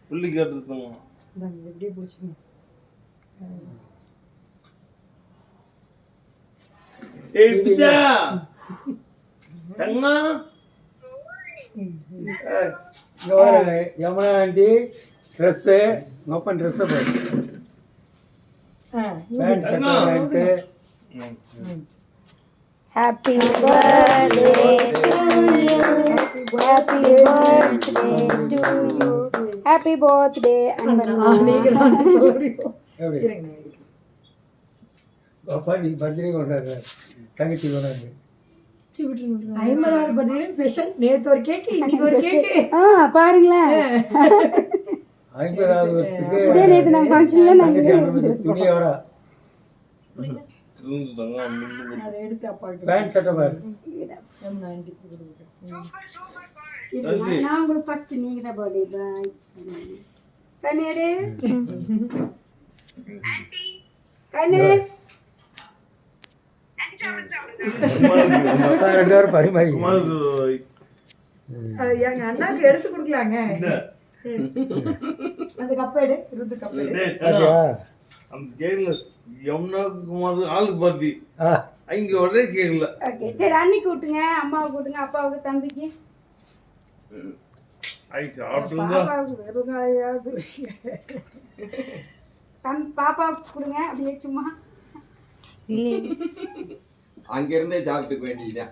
புள்ளி கேட்டுருக்கோம். எப்படியே போச்சுங்க. ஏய் பிச்சா தங்கா யமுனா ஆண்டி ட்ரெஸ்ஸு ஓப்பன் ட்ரெஸ்ஸை போய் பேண்ட் சட்டை pant. Happy birthday to you. Happy birthday to you. Happy birthday எப்படி அப்பா நீ பர்த்டே கொண்டாடுற தங்கச்சி கொண்டாடுற 50வது பர்த்டே ஸ்பெஷல். நேத்து ஒரு கேக், இன்னைக்கு ஒரு கேக். பாருங்களேன். 50வது வருஷத்துக்கு நேத்து நம்ம ஃபங்க்ஷன்ல தங்கச்சி அண்ணனுக்கு துணியோட அதை எடுத்து அப்பாவுக்கு பேண்ட் சட்டை பாரு. நான் உங்களுக்கு ஃபர்ஸ்ட் நீங்க தான் பர்த்டே பாய். கண்ணேடு கண்ணே ரெண்டு பேரும் பரிமாறி எங்க அண்ணாக்கு எடுத்து கொடுக்கலாங்க. அந்த கப்பேடு இருந்து கப்பேடு அந்த கேட்கல யமுனாக்கு ஆளுக்கு பாத்தி அங்க ஒரே கேட்கல. ஓகே சரி அண்ணி கூட்டுங்க, அம்மாவை கூட்டுங்க, அப்பாவுக்கு தம்பிக்கு. பாப்பாவுக்கு கொடுங்க அப்படியே சும்மா. அங்கிருந்தே சாப்பிட்டுக்க வேண்டியதுதான்.